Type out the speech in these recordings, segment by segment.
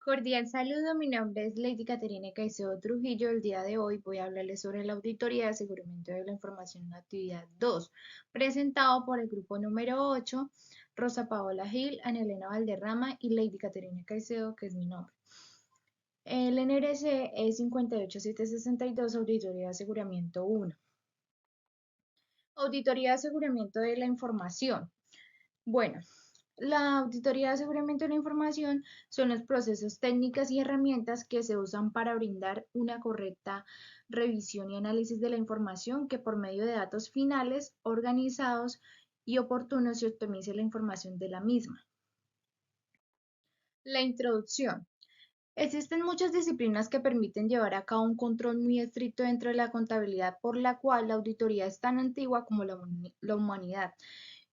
Cordial saludo, mi nombre es Lady Caterina Caicedo Trujillo. El día de hoy voy a hablarles sobre la auditoría de aseguramiento de la información en la actividad 2, presentado por el grupo número 8, Rosa Paola Gil, Ana Elena Valderrama y Lady Caterina Caicedo, que es mi nombre. El NRC es 58762, Auditoría de Aseguramiento 1. Auditoría de Aseguramiento de la Información. Bueno, la auditoría de aseguramiento de la información son los procesos, técnicas y herramientas que se usan para brindar una correcta revisión y análisis de la información que por medio de datos finales, organizados y oportunos se optimice la información de la misma. La introducción. Existen muchas disciplinas que permiten llevar a cabo un control muy estricto dentro de la contabilidad, por la cual la auditoría es tan antigua como la humanidad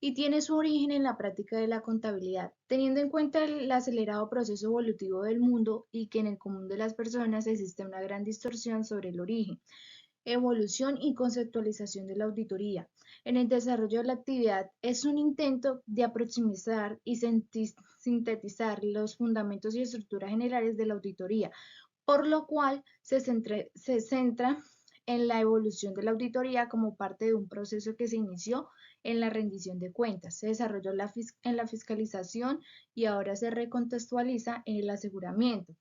y tiene su origen en la práctica de la contabilidad, teniendo en cuenta el acelerado proceso evolutivo del mundo y que en el común de las personas existe una gran distorsión sobre el origen, evolución y conceptualización de la auditoría. En el desarrollo de la actividad es un intento de aproximar y sintetizar los fundamentos y estructuras generales de la auditoría, por lo cual se centra en la evolución de la auditoría como parte de un proceso que se inició en la rendición de cuentas, se desarrolló en la fiscalización y ahora se recontextualiza en el aseguramiento.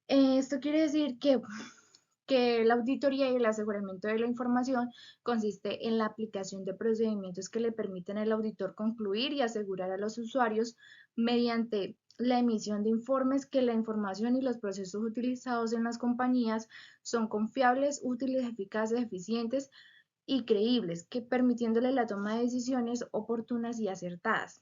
Esto quiere decir que la auditoría y el aseguramiento de la información consiste en la aplicación de procedimientos que le permiten al auditor concluir y asegurar a los usuarios mediante la emisión de informes que la información y los procesos utilizados en las compañías son confiables, útiles, eficaces, eficientes y creíbles, que permitiéndole la toma de decisiones oportunas y acertadas.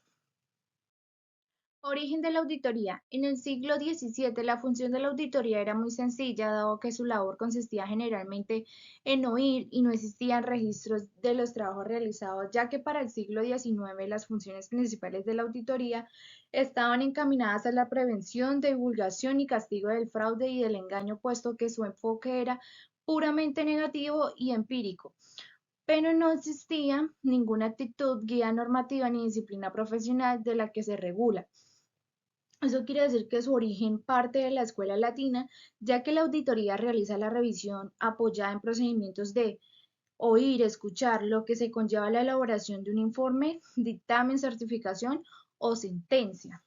Origen de la auditoría. En el siglo XVII, la función de la auditoría era muy sencilla, dado que su labor consistía generalmente en oír y no existían registros de los trabajos realizados, ya que para el siglo XIX las funciones principales de la auditoría estaban encaminadas a la prevención, divulgación y castigo del fraude y del engaño, puesto que su enfoque era puramente negativo y empírico, pero no existía ninguna actitud, guía normativa ni disciplina profesional de la que se regula. Eso quiere decir que su origen parte de la escuela latina, ya que la auditoría realiza la revisión apoyada en procedimientos de oír, escuchar, lo que se conlleva a la elaboración de un informe, dictamen, certificación o sentencia.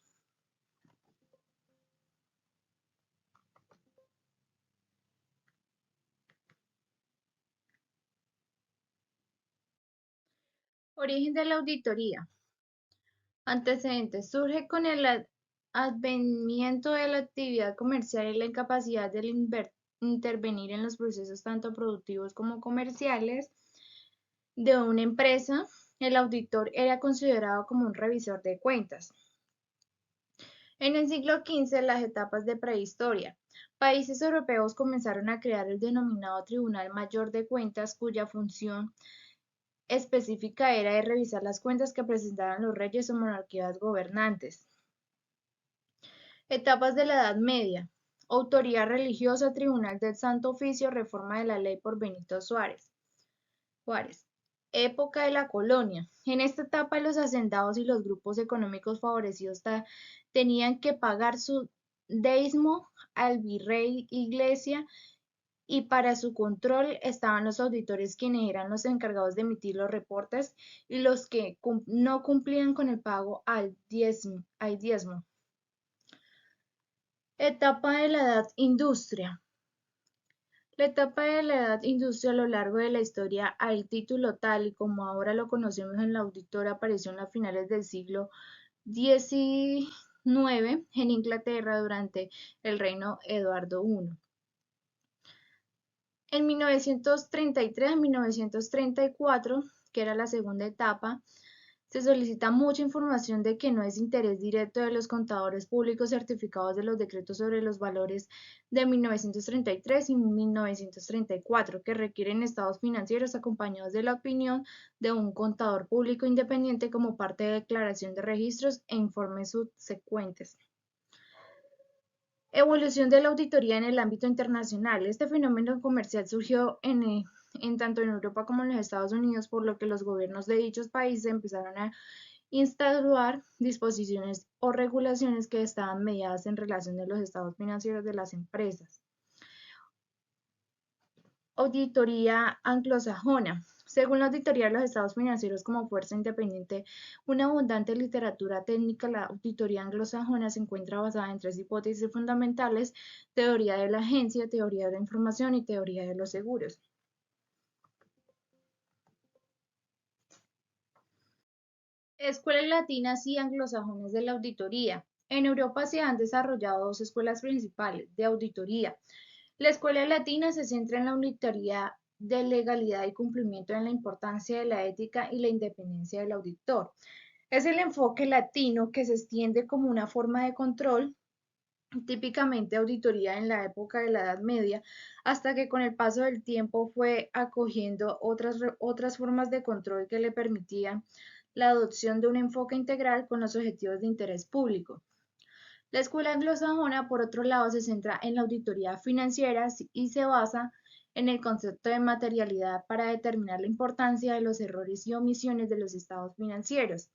Origen de la auditoría. Antecedentes. Surge con el advenimiento de la actividad comercial y la incapacidad de intervenir en los procesos tanto productivos como comerciales de una empresa. El auditor era considerado como un revisor de cuentas. En el siglo XV, las etapas de prehistoria. Países europeos comenzaron a crear el denominado Tribunal Mayor de Cuentas, cuya función específica era de revisar las cuentas que presentaran los reyes o monarquías gobernantes. Etapas de la Edad Media. Autoridad religiosa, Tribunal del Santo Oficio, reforma de la ley por Benito Juárez. Época de la colonia. En esta etapa los hacendados y los grupos económicos favorecidos tenían que pagar su deísmo al virrey Iglesia, y para su control estaban los auditores, quienes eran los encargados de emitir los reportes y los que no cumplían con el pago al diezmo. Etapa de la Edad Industria. La etapa de la Edad Industria a lo largo de la historia, al título tal y como ahora lo conocemos en la auditora, apareció en las finales del siglo XIX en Inglaterra durante el reino Eduardo I. En 1933 a 1934, que era la segunda etapa, se solicita mucha información de que no es interés directo de los contadores públicos certificados de los decretos sobre los valores de 1933 y 1934, que requieren estados financieros acompañados de la opinión de un contador público independiente como parte de declaración de registros e informes subsecuentes. Evolución de la auditoría en el ámbito internacional. Este fenómeno comercial surgió tanto en Europa como en los Estados Unidos, por lo que los gobiernos de dichos países empezaron a instaurar disposiciones o regulaciones que estaban mediadas en relación de los estados financieros de las empresas. Auditoría anglosajona. Según la auditoría de los estados financieros como fuerza independiente, una abundante literatura técnica, la auditoría anglosajona se encuentra basada en tres hipótesis fundamentales: teoría de la agencia, teoría de la información y teoría de los seguros. Escuelas latinas y anglosajonas de la auditoría. En Europa se han desarrollado dos escuelas principales de auditoría. La escuela latina se centra en la auditoría de legalidad y cumplimiento, en la importancia de la ética y la independencia del auditor. Es el enfoque latino que se extiende como una forma de control, típicamente auditoría en la época de la Edad Media, hasta que con el paso del tiempo fue acogiendo otras formas de control que le permitían la adopción de un enfoque integral con los objetivos de interés público. La escuela anglosajona, por otro lado, se centra en la auditoría financiera y se basa en el concepto de materialidad para determinar la importancia de los errores y omisiones de los estados financieros.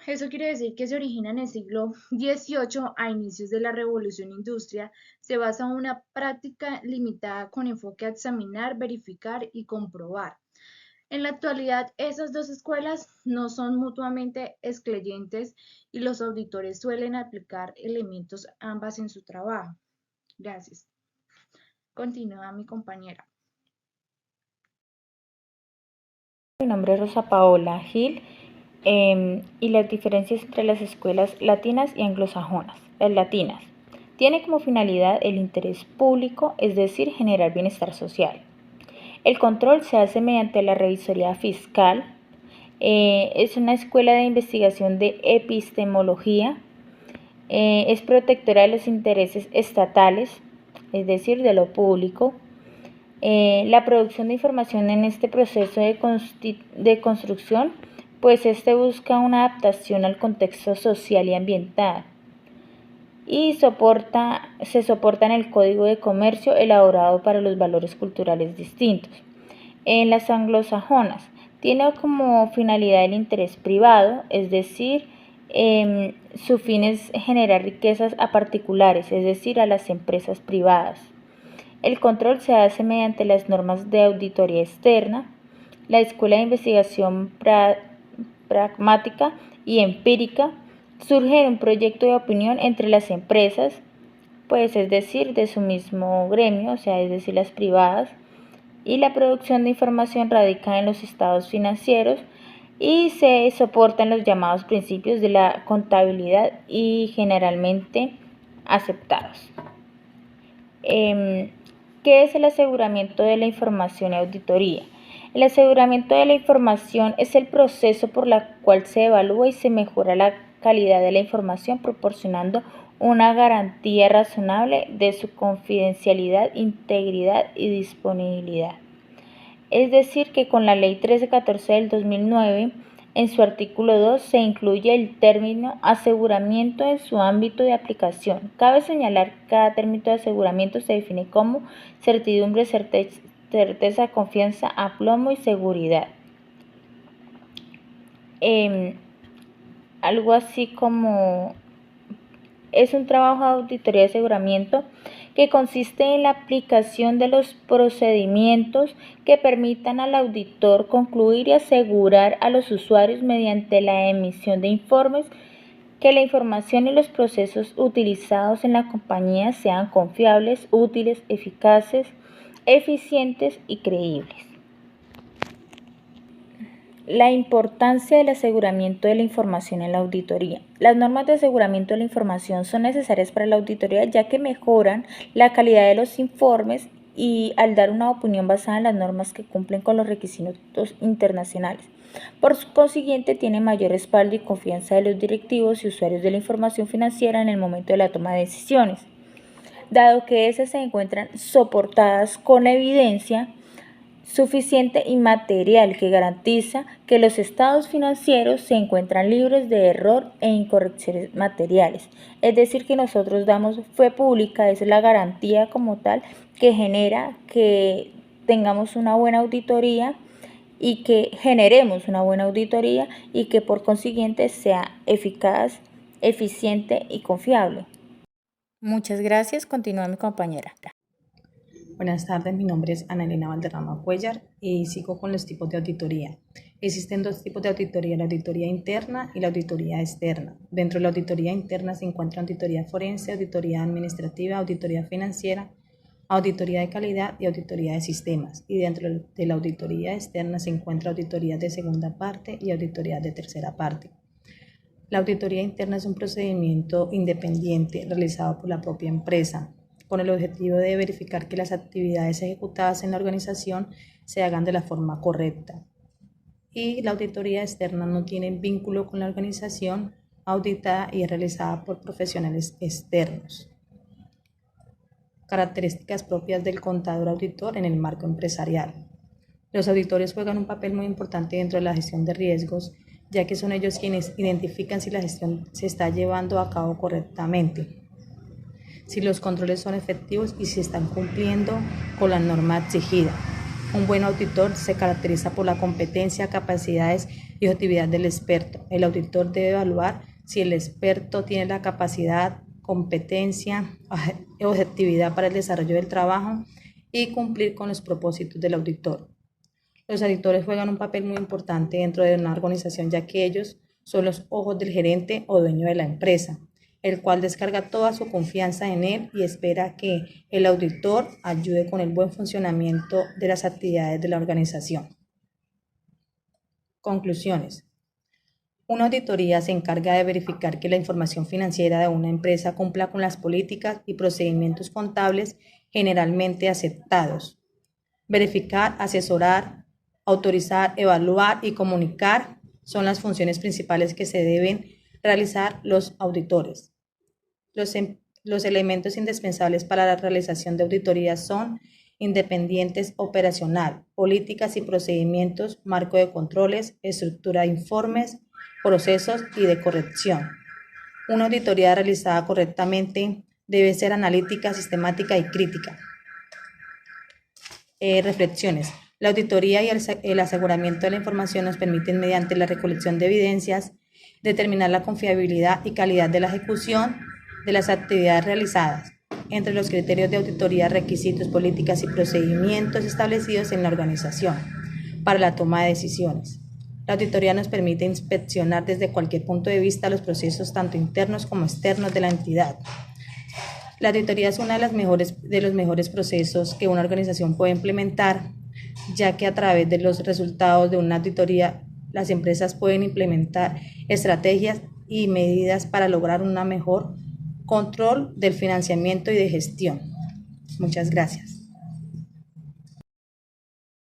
Eso quiere decir que se origina en el siglo XVIII a inicios de la Revolución Industrial. Se basa en una práctica limitada con enfoque a examinar, verificar y comprobar. En la actualidad, esas dos escuelas no son mutuamente excluyentes y los auditores suelen aplicar elementos ambas en su trabajo. Gracias. Continúa mi compañera. Mi nombre es Rosa Paola Gil y las diferencias entre las escuelas latinas y anglosajonas. Las latinas tienen como finalidad el interés público, es decir, generar bienestar social. El control se hace mediante la revisoría fiscal. Es una escuela de investigación de epistemología. Es protectora de los intereses estatales, es decir, de lo público. La producción de información en este proceso de construcción, pues busca una adaptación al contexto social y ambiental y se soporta en el Código de Comercio elaborado para los valores culturales distintos. En las anglosajonas tiene como finalidad el interés privado, es decir, su fin es generar riquezas a particulares, es decir, a las empresas privadas. El control se hace mediante las normas de auditoría externa. La escuela de investigación pragmática y empírica surge de un proyecto de opinión entre las empresas, pues es decir, de su mismo gremio, o sea, es decir, las privadas, y la producción de información radica en los estados financieros y se soportan los llamados principios de la contabilidad y generalmente aceptados. ¿Qué es el aseguramiento de la información y auditoría? El aseguramiento de la información es el proceso por el cual se evalúa y se mejora la calidad de la información, proporcionando una garantía razonable de su confidencialidad, integridad y disponibilidad. Es decir, que con la Ley 1314 del 2009, en su artículo 2, se incluye el término aseguramiento en su ámbito de aplicación. Cabe señalar que cada término de aseguramiento se define como certidumbre, certeza, confianza, aplomo y seguridad. Algo así como es un trabajo de auditoría de aseguramiento que consiste en la aplicación de los procedimientos que permitan al auditor concluir y asegurar a los usuarios mediante la emisión de informes que la información y los procesos utilizados en la compañía sean confiables, útiles, eficaces, eficientes y creíbles. La importancia del aseguramiento de la información en la auditoría. Las normas de aseguramiento de la información son necesarias para la auditoría ya que mejoran la calidad de los informes y al dar una opinión basada en las normas que cumplen con los requisitos internacionales. Por consiguiente, tiene mayor respaldo y confianza de los directivos y usuarios de la información financiera en el momento de la toma de decisiones, dado que esas se encuentran soportadas con evidencia suficiente y material que garantiza que los estados financieros se encuentran libres de error e incorrecciones materiales. Es decir, que nosotros damos fe pública, esa es la garantía como tal que genera que tengamos una buena auditoría y que generemos una buena auditoría y que por consiguiente sea eficaz, eficiente y confiable. Muchas gracias. Continúa mi compañera. Buenas tardes, mi nombre es Ana Elena Valderrama Cuellar y sigo con los tipos de auditoría. Existen dos tipos de auditoría, la auditoría interna y la auditoría externa. Dentro de la auditoría interna se encuentra auditoría forense, auditoría administrativa, auditoría financiera, auditoría de calidad y auditoría de sistemas. Y dentro de la auditoría externa se encuentra auditoría de segunda parte y auditoría de tercera parte. La auditoría interna es un procedimiento independiente realizado por la propia empresa, con el objetivo de verificar que las actividades ejecutadas en la organización se hagan de la forma correcta. Y la auditoría externa no tiene vínculo con la organización auditada y es realizada por profesionales externos. Características propias del contador auditor en el marco empresarial. Los auditores juegan un papel muy importante dentro de la gestión de riesgos, ya que son ellos quienes identifican si la gestión se está llevando a cabo correctamente, si los controles son efectivos y si están cumpliendo con la norma exigida. Un buen auditor se caracteriza por la competencia, capacidades y objetividad del experto. El auditor debe evaluar si el experto tiene la capacidad, competencia, objetividad para el desarrollo del trabajo y cumplir con los propósitos del auditor. Los auditores juegan un papel muy importante dentro de una organización, ya que ellos son los ojos del gerente o dueño de la empresa, el cual descarga toda su confianza en él y espera que el auditor ayude con el buen funcionamiento de las actividades de la organización. Conclusiones. Una auditoría se encarga de verificar que la información financiera de una empresa cumpla con las políticas y procedimientos contables generalmente aceptados. Verificar, asesorar, autorizar, evaluar y comunicar son las funciones principales que se deben realizar los auditores. Los elementos indispensables para la realización de auditorías son independientes operacional, políticas y procedimientos, marco de controles, estructura de informes, procesos y de corrección. Una auditoría realizada correctamente debe ser analítica, sistemática y crítica. Reflexiones. La auditoría y el aseguramiento de la información nos permiten, mediante la recolección de evidencias, determinar la confiabilidad y calidad de la ejecución de las actividades realizadas. Entre los criterios de auditoría, requisitos, políticas y procedimientos establecidos en la organización para la toma de decisiones. La auditoría nos permite inspeccionar desde cualquier punto de vista los procesos tanto internos como externos de la entidad. La auditoría es uno de los mejores procesos que una organización puede implementar, ya que a través de los resultados de una auditoría las empresas pueden implementar estrategias y medidas para lograr un mejor control del financiamiento y de gestión. Muchas gracias.